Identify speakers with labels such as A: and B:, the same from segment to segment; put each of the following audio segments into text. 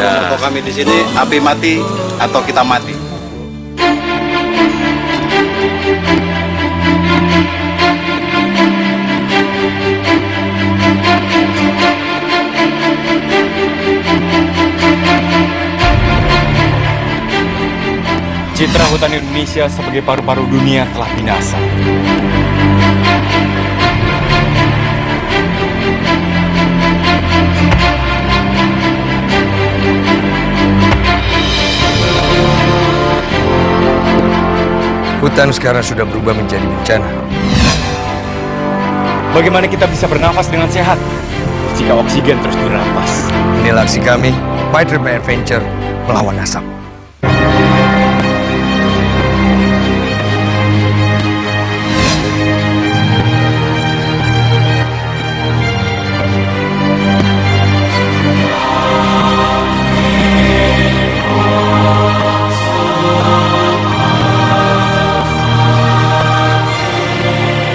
A: Moto kami di sini, api mati atau kita mati.
B: Citra hutan Indonesia sebagai paru-paru dunia telah binasa.
C: Hutan sekarang sudah berubah menjadi bencana.
B: Bagaimana kita bisa bernafas dengan sehat jika oksigen terus dirampas?
C: Inilah aksi kami, Might Remain Adventure melawan asap.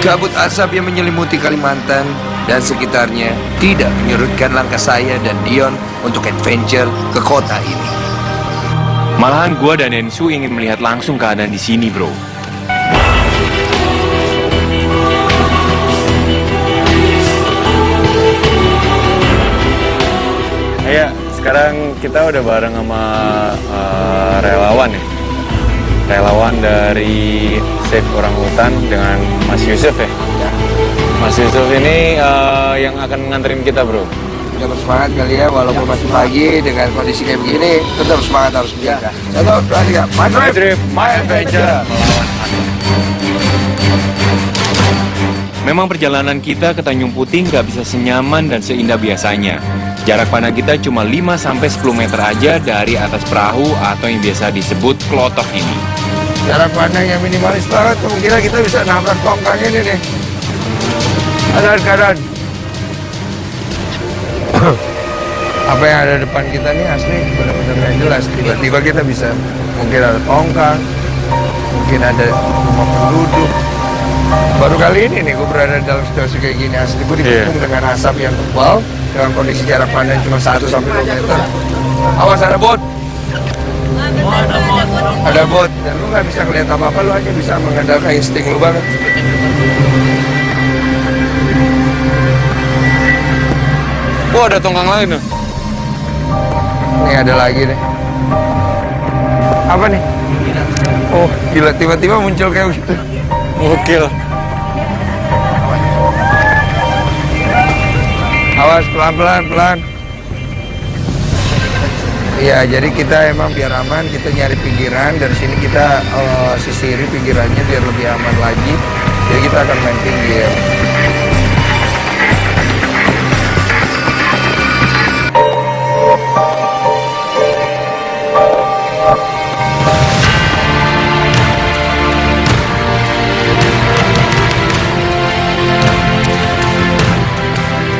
C: Kabut asap yang menyelimuti Kalimantan dan sekitarnya tidak menyurutkan langkah saya dan Dion untuk adventure ke kota ini.
B: Malahan gua dan Ensu ingin melihat langsung keadaan di sini, bro. Ya, sekarang kita udah bareng sama relawan ya. Relawan dari Save Orangutan dengan Mas Yusuf ya. Mas Yusuf ini yang akan nganterin kita, bro.
C: Tetap semangat kali ya, walaupun masih pagi dengan kondisi kayak begini, tetap semangat harus menjaga. 1, 2, 3, My Drive,
B: My Adventure. Memang perjalanan kita ke Tanjung Puting nggak bisa senyaman dan seindah biasanya. Jarak pandang kita cuma 5-10 meter aja dari atas perahu atau yang biasa disebut klotok ini.
C: Jarak pandang yang minimalis banget, kemungkinan kita bisa nabrak tongkang ini nih. Keadaan. Apa yang ada depan kita nih asli benar-benar nggak jelas. Tiba-tiba kita bisa, mungkin ada tongkang, mungkin ada rumah penduduk. Baru kali ini nih gue berada dalam situasi kayak gini, asli gue dikepung dengan asap yang tebal dengan kondisi jarak pandang cuma 1-2 meter. Awas, ada bot. Ada bot dan lu nggak bisa ngeliat apa-apa, lu hanya bisa mengandalkan insting lu banget.
B: Oh, ada tongkang lain nih.
C: Nih ada lagi nih. Apa nih? Oh gila, tiba-tiba muncul kayak gitu.
B: Gokil.
C: Awas, pelan-pelan. Iya, jadi kita emang biar aman, kita nyari pinggiran. Dari sini kita sisiri pinggirannya biar lebih aman lagi. Jadi kita akan main pinggir.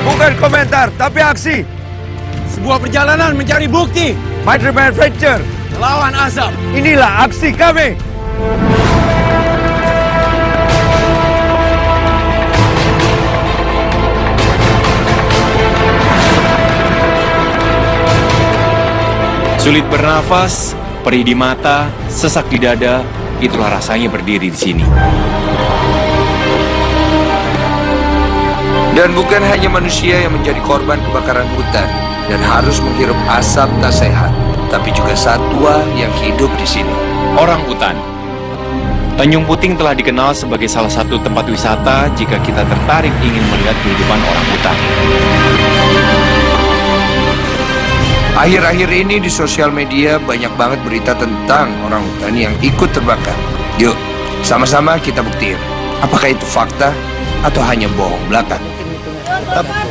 C: Bukan komentar, tapi aksi.
D: Sebuah perjalanan mencari bukti.
C: My Dream Adventure.
D: Lawan asap.
C: Inilah aksi kami.
B: Sulit bernafas, perih di mata, sesak di dada, itulah rasanya berdiri di sini.
C: Dan bukan hanya manusia yang menjadi korban kebakaran hutan dan harus menghirup asap tak sehat, tapi juga satwa yang hidup di sini.
B: Orang utan. Tanjung Puting telah dikenal sebagai salah satu tempat wisata jika kita tertarik ingin melihat kehidupan orang utan.
C: Akhir-akhir ini di sosial media banyak banget berita tentang orang utan yang ikut terbakar. Yuk, sama-sama kita buktiin. Apakah itu fakta atau hanya bohong belaka?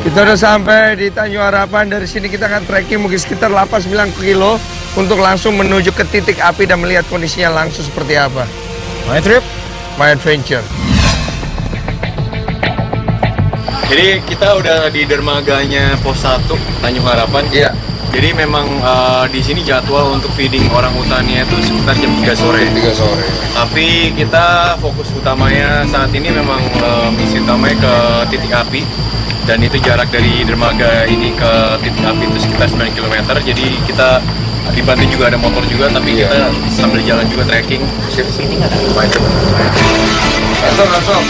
C: Kita udah sampai di Tanjung Harapan. Dari sini kita akan trekking mungkin sekitar 8-9 kilo untuk langsung menuju ke titik api dan melihat kondisinya langsung seperti apa.
B: My trip,
C: My adventure.
B: Jadi kita udah di dermaganya pos 1 Tanjung Harapan.
C: Iya.
B: Jadi memang di sini jadwal untuk feeding orang utannya itu sekitar jam 3 sore.
C: 3 sore.
B: Tapi kita fokus utamanya saat ini memang misi utamanya ke titik api dan itu jarak dari dermaga ini ke titik api itu sekitar 9 km. Jadi kita dibantu juga, ada motor juga, tapi kita sambil jalan juga trekking. Sini nggak ada macam.
C: Langsung.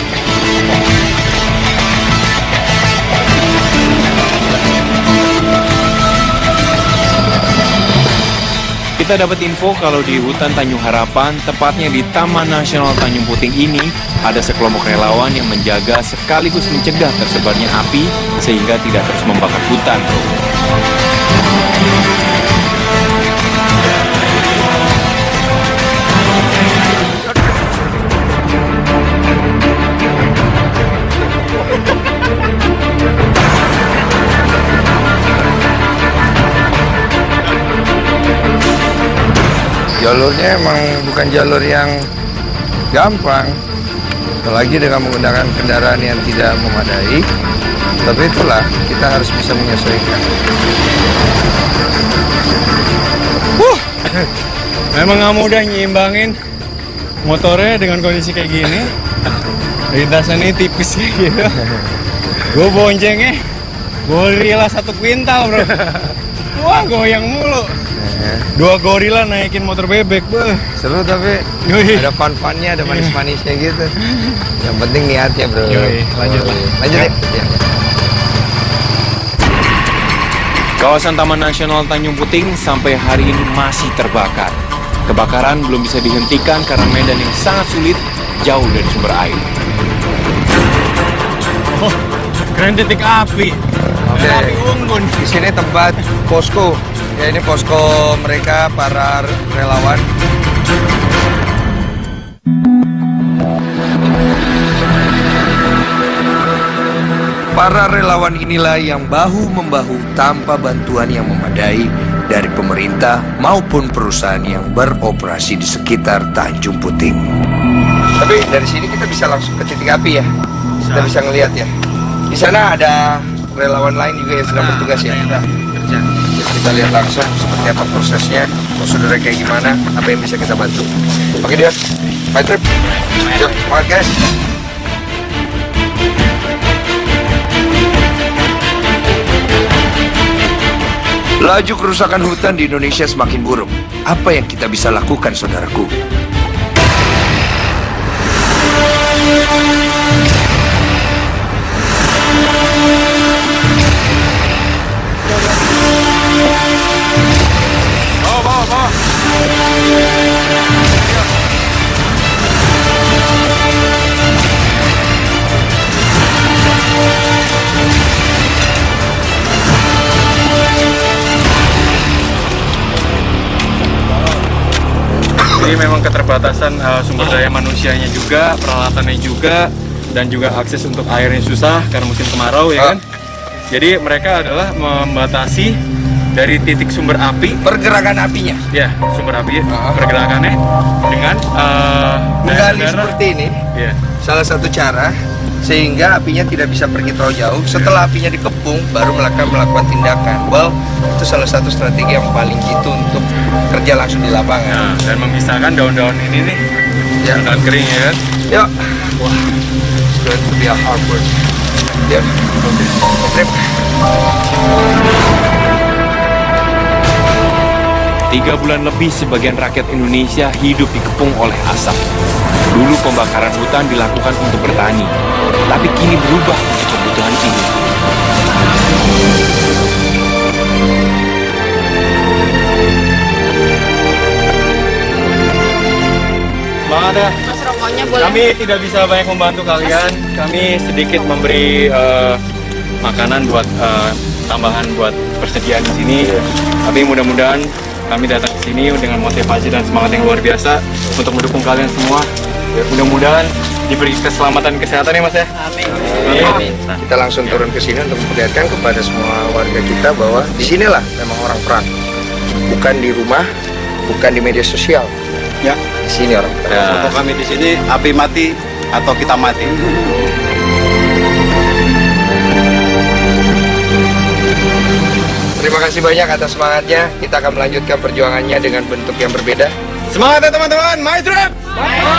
E: Kita dapat info kalau di hutan Tanjung Harapan, tepatnya di Taman Nasional Tanjung Puting ini, ada sekelompok relawan yang menjaga sekaligus mencegah tersebarnya api sehingga tidak terus membakar hutan.
C: Jalurnya emang bukan jalur yang gampang, apalagi dengan menggunakan kendaraan yang tidak memadai. Tapi itulah, kita harus bisa menyesuaikan.
B: Memang nggak mudah nyimbangin motornya dengan kondisi kayak gini. Lintasannya tipis kayak gitu. Gue boncengnya gorila 1 kuintal, bro. Wah, goyang mulu. 2 gorila naikin motor bebek, beuh.
C: Seru tapi ada fun-funnya, ada manis-manisnya gitu. Yang penting niatnya, bro.
B: Lanjut
C: deh. Ya.
E: Kawasan Taman Nasional Tanjung Puting sampai hari ini masih terbakar. Kebakaran belum bisa dihentikan karena medan yang sangat sulit jauh dari sumber air.
B: Oh, keren titik api.
C: Oke.
B: Api unggun.
C: Di sini tempat posko. Ya, ini posko mereka, para relawan. Para relawan inilah yang bahu-membahu tanpa bantuan yang memadai dari pemerintah maupun perusahaan yang beroperasi di sekitar Tanjung Puting. Tapi dari sini kita bisa langsung ke titik api ya. Kita bisa ngelihat ya. Di sana ada relawan lain juga yang sedang bertugas ya. Kita lihat langsung seperti apa prosesnya, prosedurnya kayak gimana, apa yang bisa kita bantu. Oke dia, my trip. Yuk, semangat guys. Laju kerusakan hutan di Indonesia semakin buruk. Apa yang kita bisa lakukan, saudaraku?
B: Jadi memang keterbatasan sumber daya manusianya juga, peralatannya juga, dan juga akses untuk airnya susah karena musim kemarau ya kan. Jadi mereka adalah membatasi dari titik sumber api,
C: Pergerakan apinya.
B: ya sumber api pergerakannya dengan
C: Menggali
B: daerah-daerah.
C: seperti ini,
B: Ya.
C: salah satu cara sehingga apinya tidak bisa pergi terlalu jauh. Setelah apinya dikepung, baru melakukan tindakan. Well, itu salah satu strategi yang paling jitu untuk kerja langsung di lapangan.
B: Nah, dan memisahkan daun-daun ini nih,
C: Ya.
B: daun kering ya kan.
C: Yuk. Wah, it's going to be a hard work. Ya, trip.
E: 3 bulan lebih sebagian rakyat Indonesia hidup dikepung oleh asap. Dulu pembakaran hutan dilakukan untuk bertani, tapi kini berubah untuk kebutuhan ini.
B: Semangat ya.
F: Mas rokoknya boleh.
B: Kami tidak bisa banyak membantu kalian. Kami sedikit memberi makanan buat tambahan buat persediaan di sini. Tapi mudah-mudahan kami datang ke sini dengan motivasi dan semangat yang luar biasa untuk mendukung kalian semua. Mudah-mudahan diberi keselamatan kesehatan ya Mas ya.
F: Amin.
C: Kita langsung turun ke sini untuk memperlihatkan kepada semua warga kita bahwa di sinilah memang orang perang. Bukan di rumah, bukan di media sosial.
A: Ya.
C: Di sini orang perang.
B: Ya.
A: Untuk kami di sini api mati atau kita mati.
C: Terima kasih banyak atas semangatnya. Kita akan melanjutkan perjuangannya dengan bentuk yang berbeda.
B: Semangat ya teman-teman, My Trip! My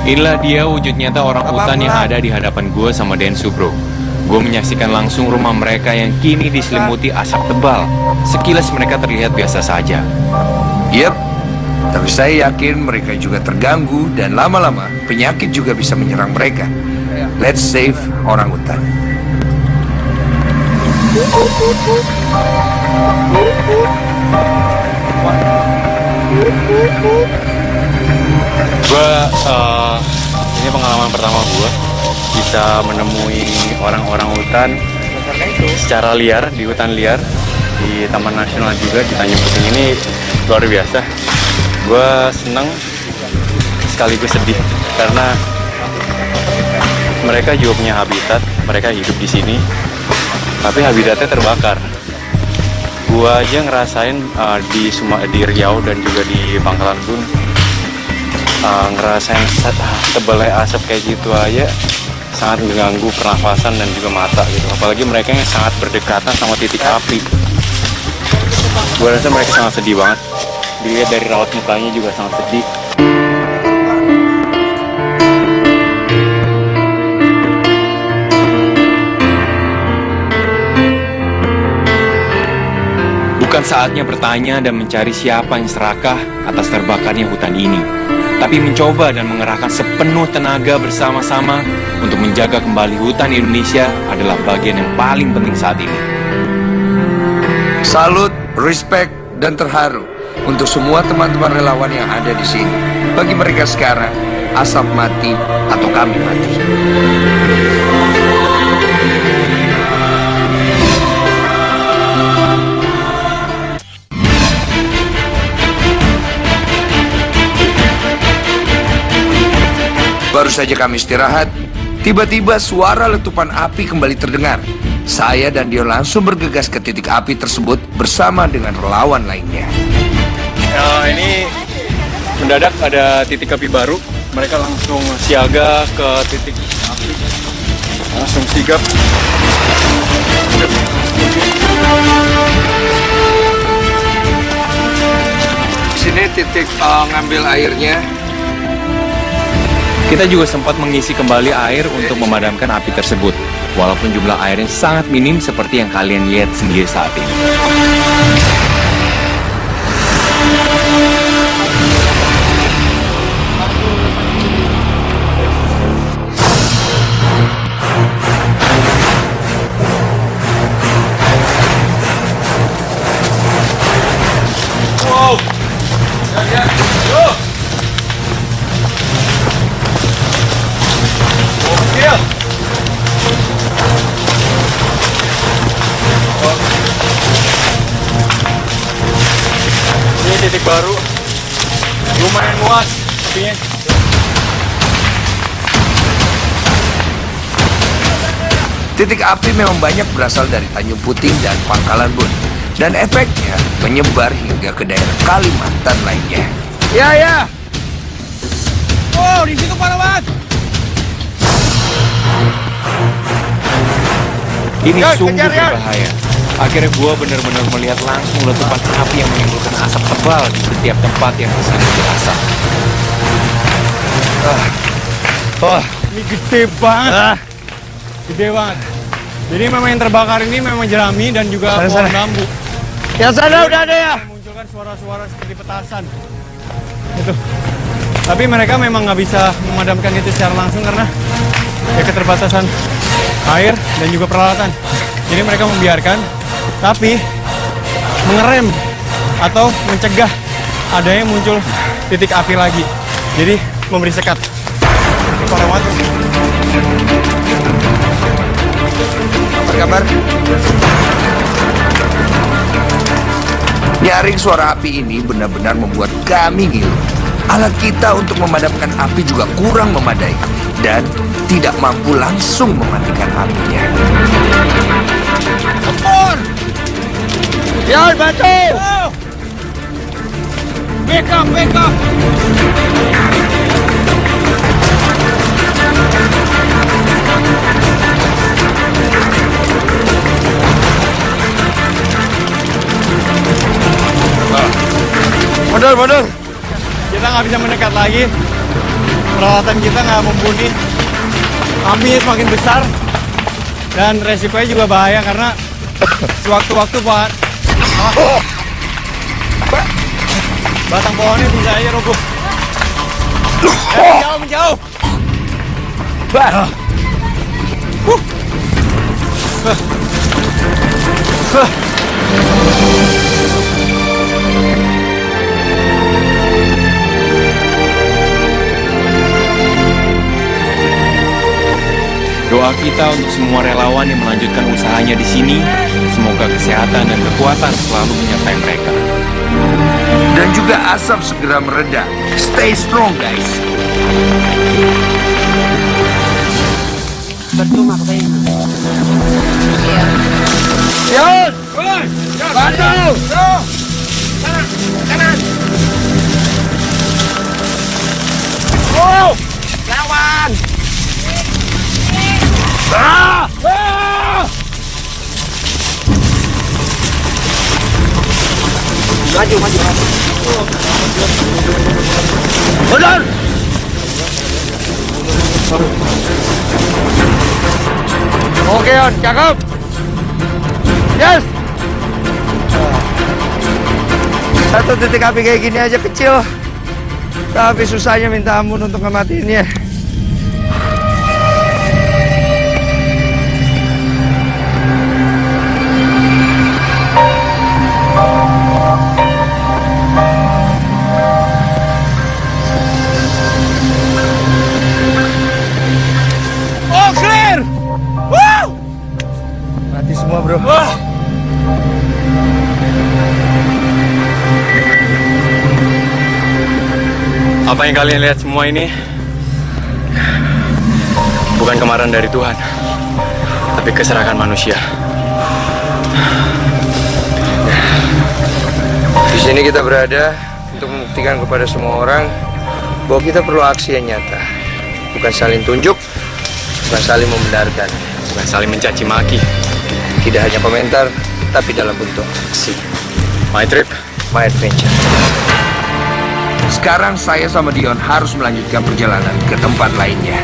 E: Inilah dia wujud nyata orang hutan yang ada di hadapan gue sama Densu, bro. Gue menyaksikan langsung rumah mereka yang kini diselimuti asap tebal. Sekilas mereka terlihat biasa saja.
C: Yep, tapi saya yakin mereka juga terganggu dan lama-lama penyakit juga bisa menyerang mereka. Let's save orang hutan.
B: Ini pengalaman pertama gue bisa menemui orang-orang hutan secara liar, di hutan liar, di Taman Nasional juga, di Tanjung Puting. Ini luar biasa. Gue senang sekaligus sedih karena mereka juga punya habitat, mereka hidup di sini, tapi habitatnya terbakar. Gue aja ngerasain di Riau dan juga di Pangkalan Bun, ngerasain tebalnya asap kayak gitu aja sangat mengganggu pernafasan dan juga mata gitu. Apalagi mereka yang sangat berdekatan sama titik api. Gue rasa mereka sangat sedih banget. Dilihat dari raut mukanya juga sangat sedih.
E: Bukan saatnya bertanya dan mencari siapa yang serakah atas terbakarnya hutan ini, tapi mencoba dan mengerahkan sepenuh tenaga bersama-sama untuk menjaga kembali hutan Indonesia adalah bagian yang paling penting saat ini.
C: Salut, respect, dan terharu untuk semua teman-teman relawan yang ada di sini. Bagi mereka sekarang, asap mati atau kami mati. Baru saja kami istirahat, tiba-tiba suara letupan api kembali terdengar. Saya dan Dio langsung bergegas ke titik api tersebut bersama dengan relawan lainnya.
B: Ini mendadak ada titik api baru. Mereka langsung siaga ke titik api, langsung sigap.
C: Sini titik ngambil airnya.
E: Kita juga sempat mengisi kembali air untuk memadamkan api tersebut, walaupun jumlah airnya sangat minim seperti yang kalian lihat sendiri saat ini.
B: Ini titik baru, lumayan luas apinya.
C: Titik api memang banyak berasal dari Tanjung Puting dan Pangkalan Bun, dan efeknya menyebar hingga ke daerah Kalimantan lainnya.
D: Ya. Oh, di situ parah banget.
E: Ini
D: Ya,
E: sungguh
D: kejar, ya.
E: berbahaya. Akhirnya gua benar-benar melihat langsung letupan api yang menimbulkan asap tebal di setiap tempat yang diselimuti asap.
D: Ini gede banget. Gede banget. Jadi memang yang terbakar ini memang jerami dan juga pohon bambu.
C: Ya sana udah ada ya.
D: Memunculkan suara-suara seperti petasan. Itu. Tapi mereka memang nggak bisa memadamkan itu secara langsung karena ya keterbatasan air dan juga peralatan. Jadi mereka membiarkan, tapi mengerem atau mencegah adanya muncul titik api lagi. Jadi memberi sekat. Ini parah banget.
C: Apa kabar? Nyaring suara api ini benar-benar membuat kami ngilu. Alat kita untuk memadamkan api juga kurang memadai dan tidak mampu langsung mematikan apinya.
D: Ampun!
C: Ya, bantu!
D: Backup!
C: Mundur.
D: Kita nggak bisa mendekat lagi. Peralatan kita nggak mumpuni. Apinya semakin besar. Dan resikonya juga bahaya karena sewaktu-waktu batang pohonnya bisa aja roboh. Menjauh.
E: Doa kita untuk semua relawan yang melanjutkan usahanya di sini, semoga kesehatan dan kekuatan selalu menyertai mereka.
C: Dan juga asap segera mereda. Stay strong, guys.
F: Percuma pakainya.
C: Yun! Bantu! Kanan! Oh! Lawan! Maju. Mundur! Oke, On, cakep. Yes. Satu titik api kayak gini aja kecil, tapi susahnya minta ampun untuk ngematiinnya.
D: Oh, clear! Woo!
C: Mati semua, bro.
B: Apa yang kalian lihat semua ini bukan kemarahan dari Tuhan, tapi keserakan manusia.
C: Di sini kita berada untuk membuktikan kepada semua orang bahwa kita perlu aksi yang nyata, bukan saling tunjuk, bukan saling membenarkan,
B: Bukan saling mencaci maki.
C: tidak hanya komentar, tapi dalam bentuk aksi.
B: My trip.
C: My adventure. Sekarang saya sama Dion harus melanjutkan perjalanan ke tempat lainnya.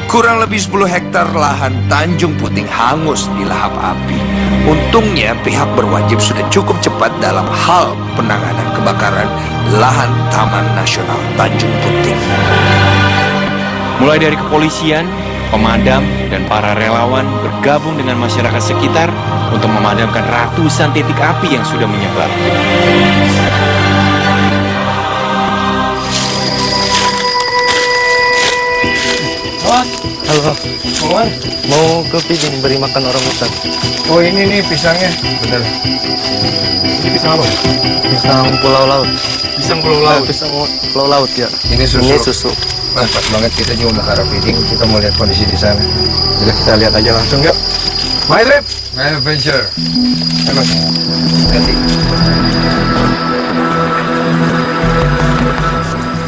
C: Kurang lebih 10 hektar lahan Tanjung Puting hangus di lahap api. Untungnya pihak berwajib sudah cukup cepat dalam hal penanganan kebakaran lahan Taman Nasional Tanjung Puting.
E: Mulai dari kepolisian, pemadam, dan para relawan bergabung dengan masyarakat sekitar untuk memadamkan ratusan titik api yang sudah menyebar.
C: Halo, mau ke feeding beri makan orang hutan. Oh ini nih pisangnya, bener.
D: Ini pisang apa?
C: Pisang pulau laut.
D: Pisang pulau laut.
C: Pisang pulau laut ya. Ini susu. Pas banget kita juga mau ke arah feeding, kita mau lihat kondisi di sana. Jadi kita lihat aja langsung yuk. My trip, my adventure. Emang. Ganti.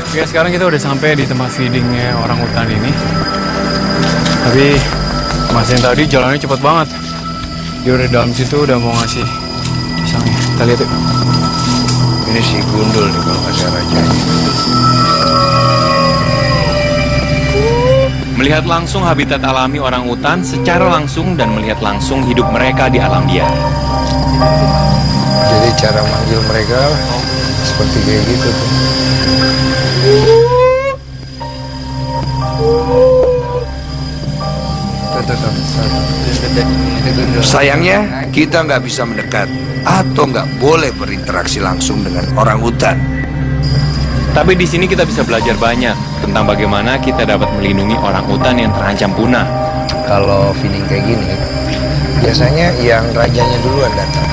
D: Oke, sekarang kita udah sampai di tempat feedingnya orang hutan ini. Tapi Mas yang tadi jalannya cepet banget. Dia udah dalam situ udah mau ngasih pisangnya. Kita lihat yuk.
C: Ini si gundul nih kalau nggak salah rajanya.
E: Melihat langsung habitat alami orang hutan secara langsung dan melihat langsung hidup mereka di alam liar.
C: Jadi cara manggil mereka seperti kayak gitu tuh. Sayangnya kita nggak bisa mendekat atau nggak boleh berinteraksi langsung dengan orang hutan.
E: Tapi di sini kita bisa belajar banyak tentang bagaimana kita dapat melindungi orang hutan yang terancam punah.
C: Kalau feeding kayak gini, biasanya yang rajanya duluan datang.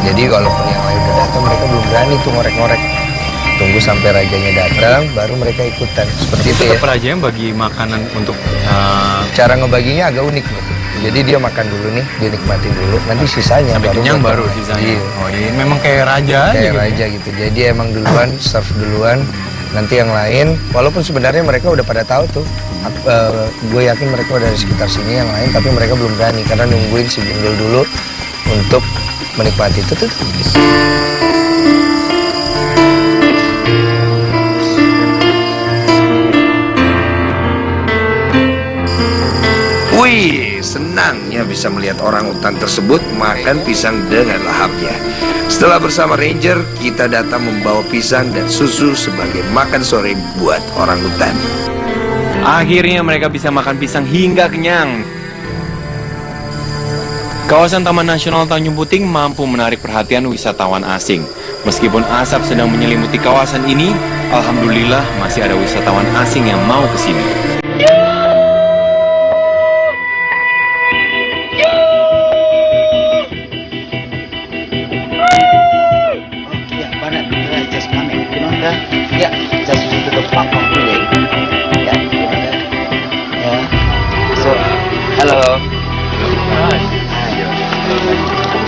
C: Jadi kalaupun yang lain udah datang, mereka belum berani tuh ngorek-ngorek. Tunggu nunggu sampai rajanya datang, baru mereka ikutan. Seperti itu ya.
D: Tetap raja yang bagi makanan untuk
C: Cara ngebaginya agak unik nih. Jadi dia makan dulu nih, dia nikmatin dulu. Nanti sisanya
D: sampai kenyang
C: buat
D: baru
C: orang.
D: sisanya.
C: Iya.
D: Oh iya, memang kayak raja aja
C: Kayak
D: gitu.
C: raja gitu. Jadi emang duluan, serve duluan. Nanti yang lain, walaupun sebenarnya mereka udah pada tahu tuh. Gue yakin mereka udah di sekitar sini yang lain, tapi mereka belum berani karena nungguin si Gundul dulu untuk menikmati itu tuh. Wih, senangnya bisa melihat orangutan tersebut makan pisang dengan lahapnya. Setelah bersama ranger, kita datang membawa pisang dan susu sebagai makan sore buat orangutan.
E: Akhirnya mereka bisa makan pisang hingga kenyang. Kawasan Taman Nasional Tanjung Puting mampu menarik perhatian wisatawan asing. Meskipun asap sedang menyelimuti kawasan ini, alhamdulillah masih ada wisatawan asing yang mau ke sini.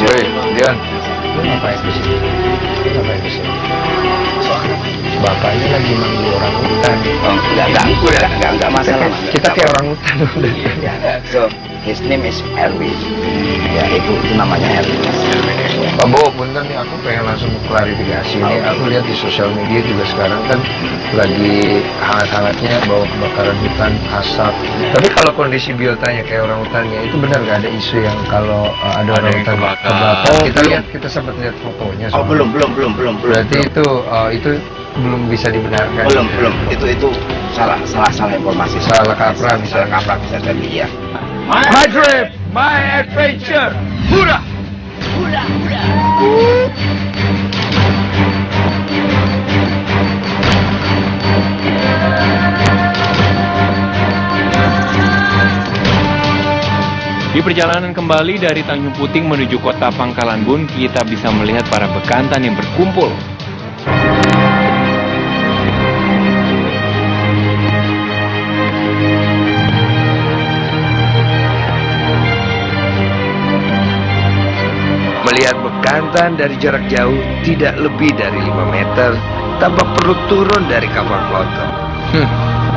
C: Joy, Dion, lu ngapain di sini? Bapaknya lagi manggil orangutan.
G: Oh, enggak masalah.
C: Kita kayak orangutan udah.
G: So, his name is Erwin. Ya, itu namanya Erwin.
C: Pak Bo, punten nih aku pengen langsung klarifikasi nih. Aku lihat di sosial media juga sekarang kan lagi hangat-hangatnya bahwa kebakaran hutan, asap. Tapi kalau kondisi biotanya kayak orangutannya itu benar nggak ada isu yang kalau ada orangutan kebakar?
G: Oh,
C: Kita
G: belum.
C: lihat, kita sempat lihat fotonya.
G: Oh,
C: soalnya.
G: belum.
C: Berarti itu belum bisa dibenarkan.
G: Belum. Itu salah informasi.
C: Salah kaprah misalnya.
G: Salah kaprah bisa jadi ya.
C: My trip, my adventure. Hurrah!
E: Di perjalanan kembali dari Tanjung Puting menuju kota Pangkalan Bun, kita bisa melihat para bekantan yang berkumpul.
C: Melihat bekantan dari jarak jauh tidak lebih dari 5 meter tanpa perlu turun dari kapal floater.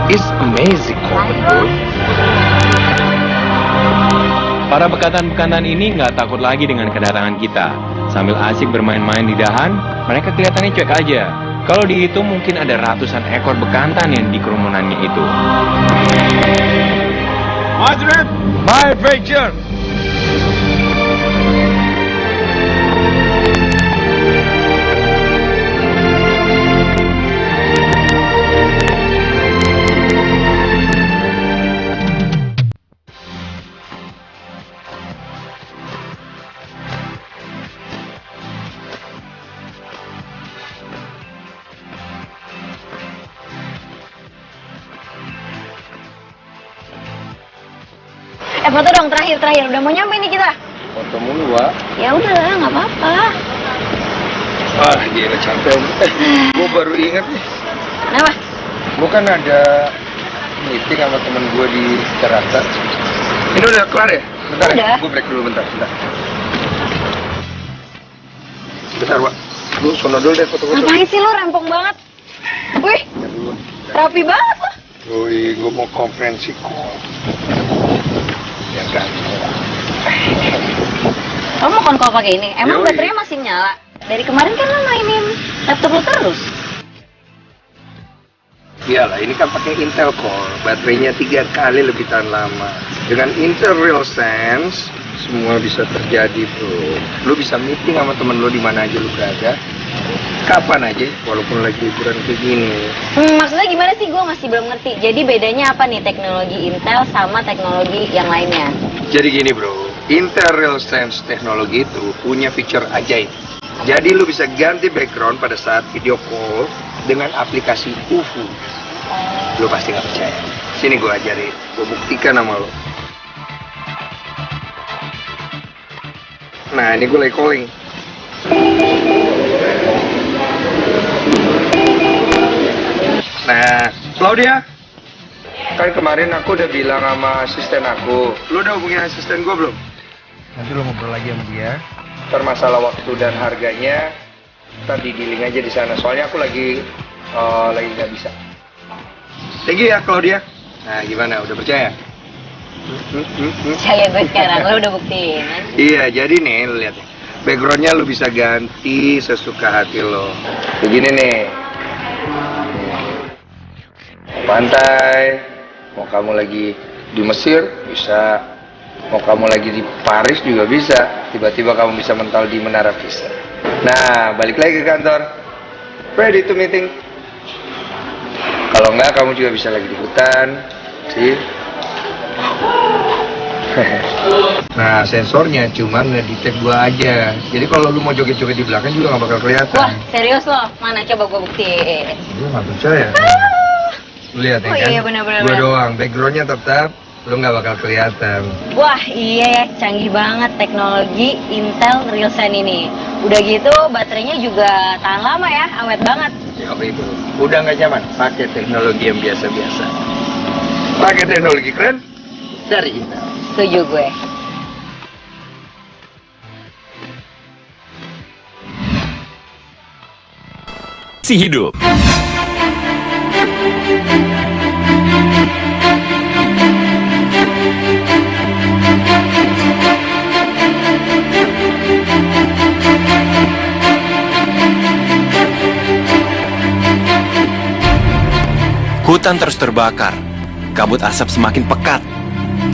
C: It's amazing, bro.
E: Para bekantan-bekantan ini nggak takut lagi dengan kedatangan kita. Sambil asik bermain-main di dahan, mereka kelihatannya cuek aja. Kalau dihitung mungkin ada ratusan ekor bekantan yang di kerumunannya itu.
C: My trip, my adventure.
F: Foto dong terakhir. Udah mau nyampe nih kita.
C: Foto mulu, Wak.
F: Ya udah, nggak apa-apa.
C: Ah, gila capek. Gue baru ingat nih.
F: Kenapa?
C: Gue kan ada meeting sama temen gue di Jakarta. Ini udah kelar ya? Bentar
F: Udah.
C: Gue break dulu bentar. Bentar, Wak. Lu sono dulu deh foto-foto.
F: Ngapain sih lo rempong banget? Wih, rapi banget lo.
C: Woi, gue mau konferensi kok. Ya kan.
F: Kamu mau konkol pakai ini? Emang
C: Yoi.
F: baterainya masih nyala? Dari kemarin kan lo mainin laptop lo terus.
C: Iyalah, ini kan pakai Intel Core, baterainya 3 kali lebih tahan lama. Dengan Intel RealSense, semua bisa terjadi, bro. Lu bisa meeting sama temen lu di mana aja lu berada, kapan aja, walaupun lagi liburan kayak gini.
F: Maksudnya gimana sih? Gue masih belum ngerti. Jadi bedanya apa nih teknologi Intel sama teknologi yang lainnya?
C: Jadi gini, bro, Intel RealSense teknologi itu punya fitur ajaib. Jadi lu bisa ganti background pada saat video call dengan aplikasi UFO. Lu pasti nggak percaya. Sini gue ajarin, gue buktikan sama lo. Nah, ini gue lagi calling. Claudia, kan kemarin aku udah bilang sama asisten aku. Lu udah hubungin asisten gue belum? Nanti lu ngobrol lagi sama dia. Ntar masalah waktu dan harganya, ntar di-dealing aja di sana. Soalnya aku lagi nggak bisa. Thank you ya Claudia. Nah gimana, udah percaya?
F: Percaya gue sekarang, lo udah buktiin.
C: Iya, jadi nih lu lihat. Backgroundnya lu bisa ganti sesuka hati lo. Begini nih. Pantai, mau kamu lagi di Mesir bisa, mau kamu lagi di Paris juga bisa. Tiba-tiba kamu bisa mental di Menara Pisa. Nah, balik lagi ke kantor. Ready to meeting. Kalau enggak, kamu juga bisa lagi di hutan. See? Nah, sensornya cuma ngedetect gua aja. Jadi kalau lu mau joget-joget di belakang juga nggak bakal kelihatan.
F: Wah, serius lo? Mana coba gue buktiin.
C: Lu nggak percaya? Lu lihat ya
F: Oh
C: kan?
F: iya, benar-benar.
C: Gua doang, backgroundnya tetap, lu nggak bakal kelihatan.
F: Wah, iya ya, canggih banget teknologi Intel Realsan ini. Udah gitu, baterainya juga tahan lama ya, awet banget.
C: Ya itu, udah nggak nyaman pakai teknologi yang biasa-biasa. Pakai teknologi keren dari Intel.
F: Setuju gue.
E: Si hidup. Hutan terus terbakar, kabut asap semakin pekat.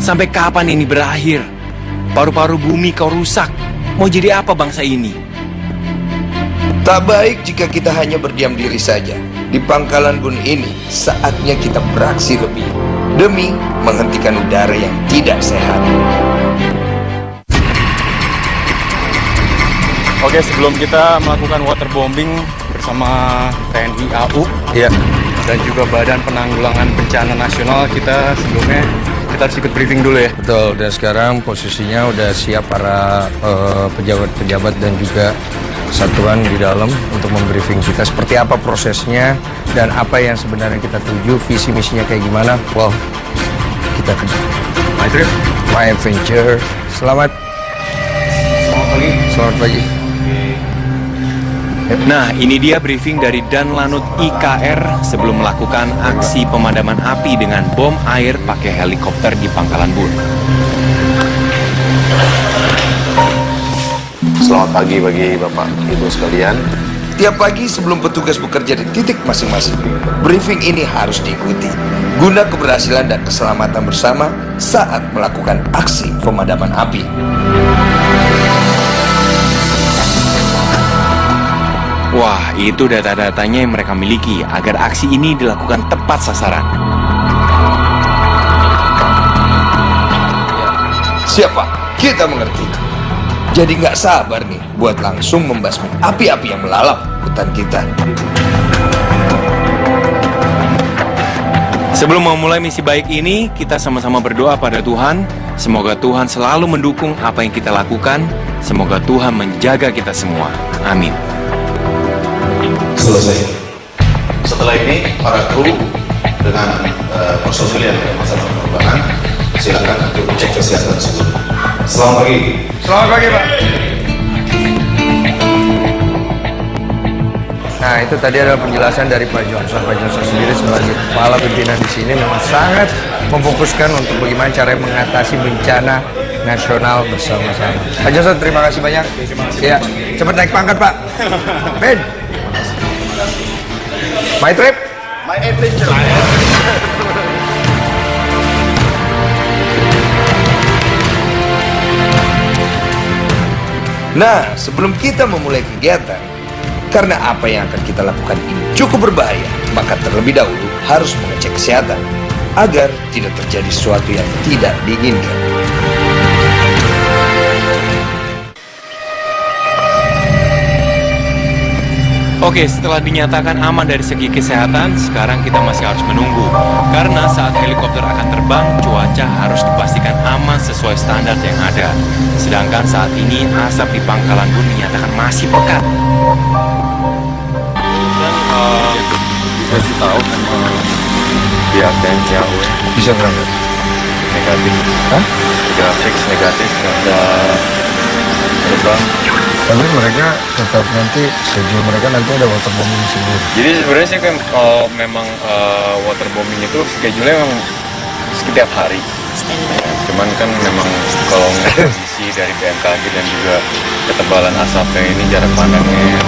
E: Sampai kapan ini berakhir? Paru-paru bumi kau rusak. Mau jadi apa bangsa ini?
C: Tak baik jika kita hanya berdiam diri saja. Di pangkalan bun ini, saatnya kita beraksi lebih demi menghentikan udara yang tidak sehat.
D: Oke, sebelum kita melakukan waterbombing bersama TNI AU
C: Ya,
D: dan juga Badan Penanggulangan Bencana Nasional, kita sebelumnya kita harus ikut briefing dulu ya.
C: betul. Dan sekarang posisinya udah siap para pejabat-pejabat dan juga satuan di dalam untuk membriefing kita seperti apa prosesnya dan apa yang sebenarnya kita tuju, visi misinya kayak gimana. Wow, kita ke
D: My trip.
C: My Adventure. Selamat pagi.
E: Nah, ini dia briefing dari Danlanut IKR sebelum melakukan aksi pemadaman api dengan bom air pakai helikopter di Pangkalan Bun.
A: Selamat pagi bagi Bapak Ibu sekalian.
C: Tiap pagi sebelum petugas bekerja di titik masing-masing, briefing ini harus diikuti guna keberhasilan dan keselamatan bersama saat melakukan aksi pemadaman api.
E: Wah, itu data-datanya yang mereka miliki agar aksi ini dilakukan tepat sasaran.
C: Siapa? Kita mengerti. Jadi nggak sabar nih buat langsung membasmi api-api yang melalap hutan kita.
E: Sebelum memulai misi baik ini, kita sama-sama berdoa pada Tuhan. Semoga Tuhan selalu mendukung apa yang kita lakukan. Semoga Tuhan menjaga kita semua. Amin.
A: Selesai. Setelah ini, para kru dengan personil yang ada masalah penerbangan, silakan untuk cek kesehatan sebelum. Selamat pagi.
C: Selamat pagi, Pak. Nah, itu tadi adalah penjelasan dari Pak Johnson. Pak Johnson sendiri sebagai kepala pimpinan di sini memang sangat memfokuskan untuk bagaimana cara mengatasi bencana nasional bersama-sama. Pak Johnson, terima kasih banyak. Ya, cepat naik pangkat, Pak. Ben. My trip.
A: My adventure.
C: Nah, sebelum kita memulai kegiatan, karena apa yang akan kita lakukan ini cukup berbahaya, maka terlebih dahulu harus mengecek kesehatan agar tidak terjadi sesuatu yang tidak diinginkan.
E: Oke, setelah dinyatakan aman dari segi kesehatan, sekarang kita masih harus menunggu. Karena saat helikopter akan terbang, cuaca harus dipastikan aman sesuai standar yang ada. Sedangkan saat ini, asap di Pangkalan Bun dinyatakan masih pekat.
B: Saya tahu Pihak TNI AU
C: Bisa berangkat.
B: negatif.
C: Hah?
B: Grafik negatif, nggak ada terbang.
C: Tapi mereka tetap nanti schedule mereka nanti ada waterbombing seluruh.
B: Jadi sebenarnya sih kalau memang waterbombing itu schedule-nya memang setiap hari. Ya, cuman kan memang kalau ngelihat kondisi dari BMKG dan juga ketebalan asapnya ini jarak pandangnya.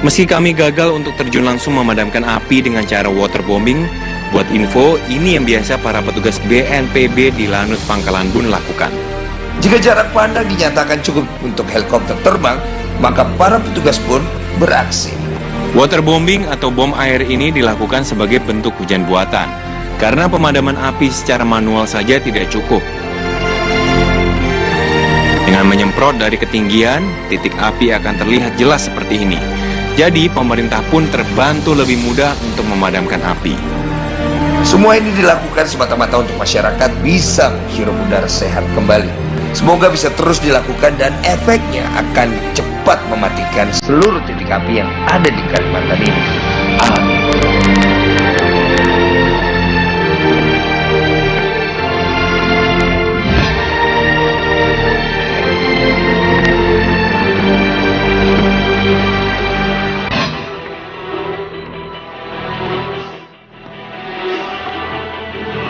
E: Meski kami gagal untuk terjun langsung memadamkan api dengan cara waterbombing, buat info, ini yang biasa para petugas BNPB di Lanut Pangkalan Bun lakukan.
C: Jika jarak pandang dinyatakan cukup untuk helikopter terbang, maka para petugas pun beraksi.
E: Waterbombing atau bom air ini dilakukan sebagai bentuk hujan buatan, karena pemadaman api secara manual saja tidak cukup. Dengan menyemprot dari ketinggian, titik api akan terlihat jelas seperti ini. Jadi pemerintah pun terbantu lebih mudah untuk memadamkan api.
C: Semua ini dilakukan semata-mata untuk masyarakat bisa menghirup udara sehat kembali. Semoga bisa terus dilakukan dan efeknya akan cepat mematikan seluruh titik api yang ada di Kalimantan ini. Amin.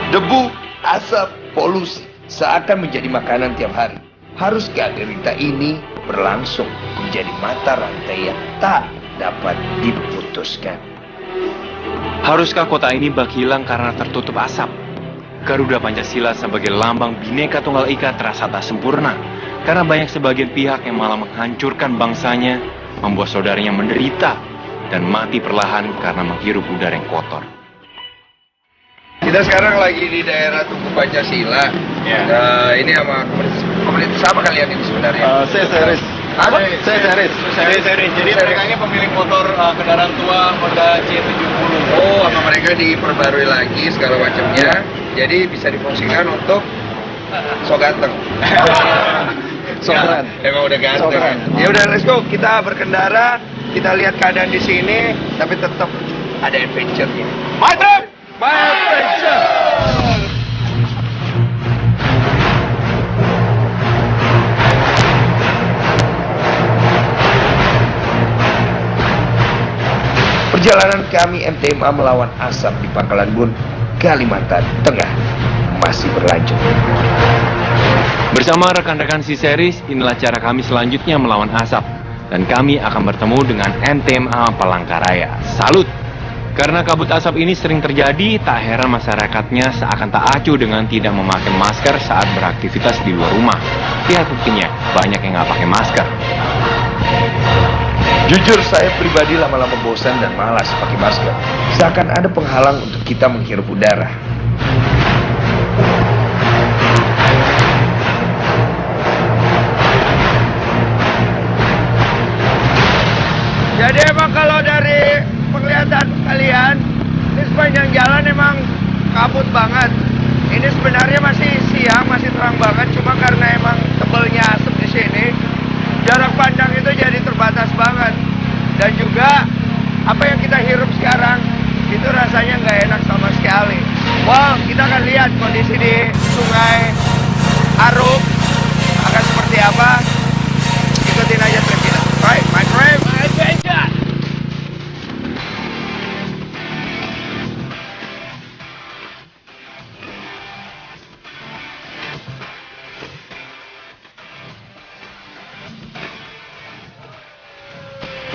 C: Debu, asap, polusi seakan menjadi makanan tiap hari. Haruskah derita ini berlangsung menjadi mata rantai yang tak dapat diputuskan?
E: Haruskah kota ini bak hilang karena tertutup asap? Garuda Pancasila sebagai lambang Bhinneka Tunggal Ika terasa tak sempurna, karena banyak sebagian pihak yang malah menghancurkan bangsanya, membuat saudaranya menderita, dan mati perlahan karena menghirup udara yang kotor.
C: Kita sekarang lagi di daerah Tugu Pancasila.
B: Ya.
C: Ini sama komunitas sama kalian ini sebenarnya.
D: Saya series.
C: Apa?
D: Saya series. Jadi mereka ini pemilik motor kendaraan tua Honda C70.
C: Oh, sama mereka diperbarui lagi segala macamnya. Jadi bisa difungsikan untuk so ganteng.
D: Sokeran.
C: Emang udah ganteng.
D: Sokeran.
C: Ya udah, let's go. Kita berkendara, kita lihat keadaan di sini, tapi tetap ada adventure-nya. My trip! My adventure! Perjalanan kami MTMA melawan asap di Pangkalan Bun, Kalimantan Tengah masih berlanjut.
E: Bersama rekan-rekan C-Series, inilah cara kami selanjutnya melawan asap. Dan kami akan bertemu dengan MTMA Palangkaraya. Salut! Karena kabut asap ini sering terjadi, tak heran masyarakatnya seakan tak acuh dengan tidak memakai masker saat beraktivitas di luar rumah. Lihat buktinya, banyak yang nggak pakai masker.
C: Jujur, saya pribadi lama-lama bosan dan malas pakai masker. Seakan ada penghalang untuk kita menghirup udara. Jadi emang kalau dari penglihatan kalian, ini sepanjang jalan emang kabut banget. Ini sebenarnya masih siang, masih terang banget, cuma karena emang tebelnya asap di sini, jarak pandang itu jadi terbatas banget. Dan juga apa yang kita hirup sekarang itu rasanya nggak enak sama sekali. Wow, kita akan lihat kondisi di Sungai Aruk akan seperti apa. Ikutin aja trip kita. Right, my trip, my adventure.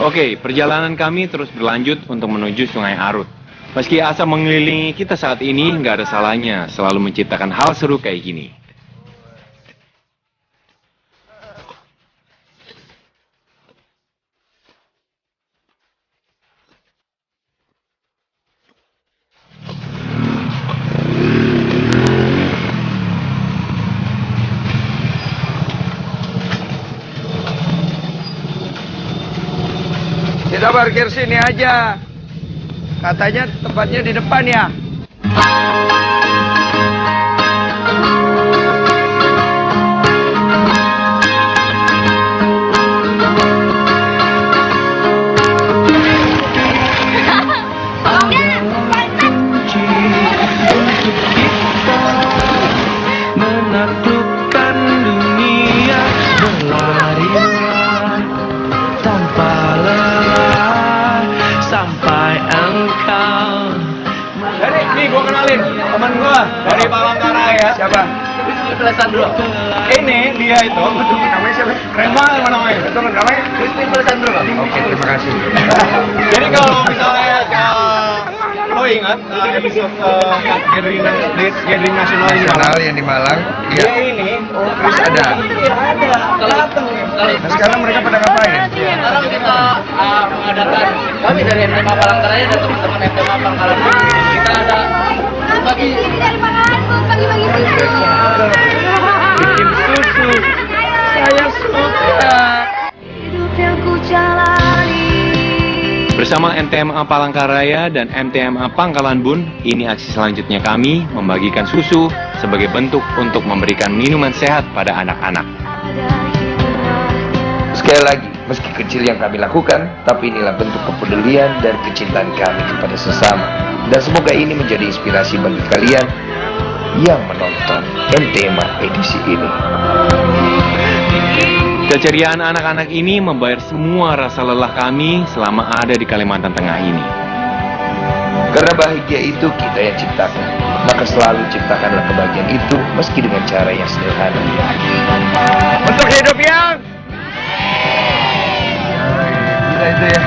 E: Oke, perjalanan kami terus berlanjut untuk menuju Sungai Arut. Meski asap mengelilingi kita saat ini, nggak ada salahnya selalu menciptakan hal seru kayak gini.
C: Kita parkir sini aja. Katanya tempatnya di depan ya.
D: dari Palangkaraya.
C: Siapa?
G: Alessandro.
D: Ini dia itu.
C: Namanya siapa?
D: Keren banget namanya.
C: Itu namanya?
G: Crispin Alessandro.
C: Oke, terima kasih.
D: Jadi kalau misalnya lo ingat episode gathering nasional di
C: Nasional
D: Malang,
C: yang di Malang.
D: dia
C: Iya.
D: ini
C: Terus ada.
G: Kalau
C: Nah, sekarang mereka pada ngapain?
G: sekarang kita mengadakan kami dari MTMA Palangkaraya dan teman-teman MTMA Palangkaraya kita ada bagi
C: Bikin susu. Saya suka.
E: Bersama MTMA Palangkaraya dan MTMA Pangkalan Bun, ini aksi selanjutnya kami membagikan susu sebagai bentuk untuk memberikan minuman sehat pada anak-anak.
C: Sekali lagi, meski kecil yang kami lakukan, tapi inilah bentuk kepedulian dan kecintaan kami kepada sesama. Dan semoga ini menjadi inspirasi bagi kalian yang menonton MTMA edisi ini.
E: Keceriaan anak-anak ini membayar semua rasa lelah kami selama ada di Kalimantan Tengah ini.
C: Karena bahagia itu kita yang ciptakan, maka selalu ciptakanlah kebahagiaan itu meski dengan cara yang sederhana. Untuk hidup yang gila itu ya.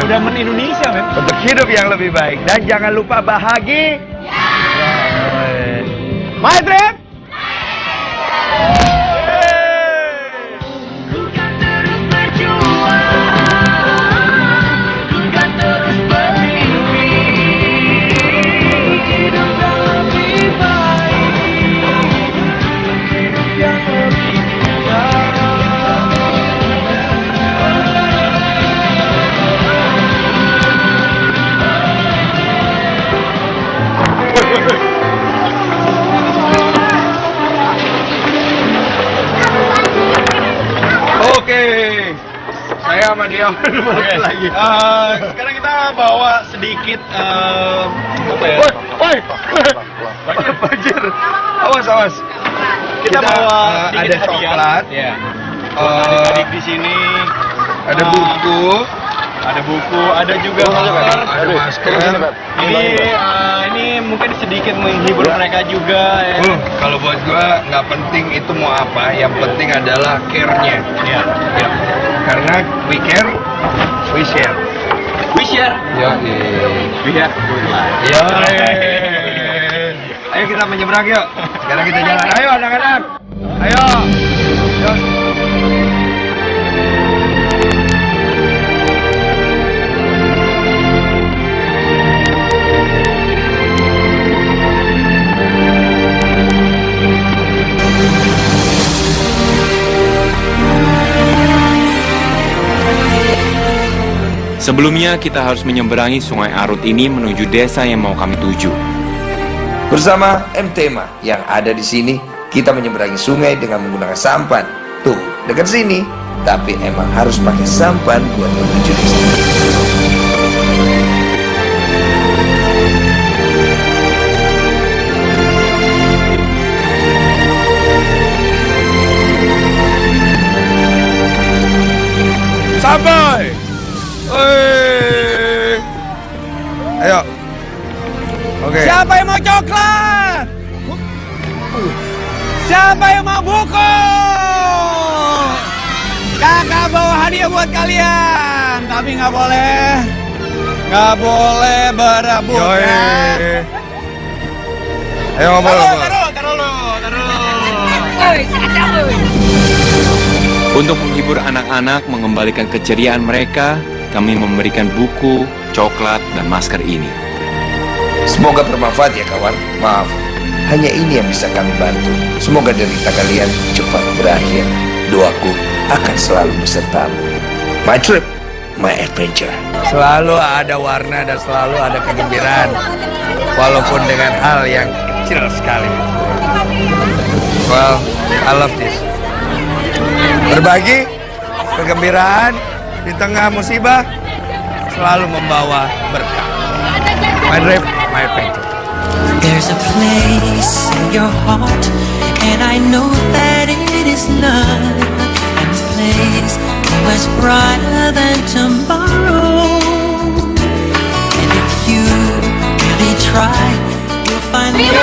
D: udah men-Indonesia, men.
C: Untuk hidup yang lebih baik dan jangan lupa bahagia.
D: My trip.
C: Saya sama dia balik lagi.
D: Sekarang kita bawa sedikit apa ya?
C: Woi, banjir. Awas.
D: Kita bawa
C: ada
D: sedikit hadiah.
C: coklat.
D: Ya. Adik-adik di sini
C: Ada buku.
D: ada juga masker.
C: Ada masker.
D: Ini mungkin sedikit menghibur mereka juga ya.
C: Kalau buat gua nggak penting itu mau apa, yang penting adalah care-nya.
D: Ya.
C: Karena we care, we share.
G: We share.
C: Yo, ayo kita menyeberang yuk. Sekarang kita jalan. Ayo anak-anak. Ayo. Yuk.
E: Sebelumnya kita harus menyeberangi Sungai Arut ini menuju desa yang mau kami tuju.
C: Bersama MTMA yang ada di sini, kita menyeberangi sungai dengan menggunakan sampan. Tuh, dekat sini. Tapi emang harus pakai sampan buat menuju desa. Sampai! Ayo. Oke.
D: Siapa yang mau coklat? Siapa yang mau buku? Kakak bawa hadiah buat kalian, tapi nggak boleh berebut ya.
C: Ayo ngobrol.
E: Untuk menghibur anak-anak, mengembalikan keceriaan mereka, kami memberikan buku, coklat, dan masker ini.
C: Semoga bermanfaat ya kawan. Maaf, hanya ini yang bisa kami bantu. Semoga derita kalian cepat berakhir. Doaku akan selalu besertamu. My trip, my adventure. Selalu ada warna dan selalu ada kegembiraan. Walaupun dengan hal yang kecil sekali. Well, I love this. Berbagi kegembiraan di tengah musibah selalu membawa berkah. My trip, my adventure.
H: There's a place in your heart, and I know that it is love. And this place was brighter than tomorrow. And if you really try, you'll find one.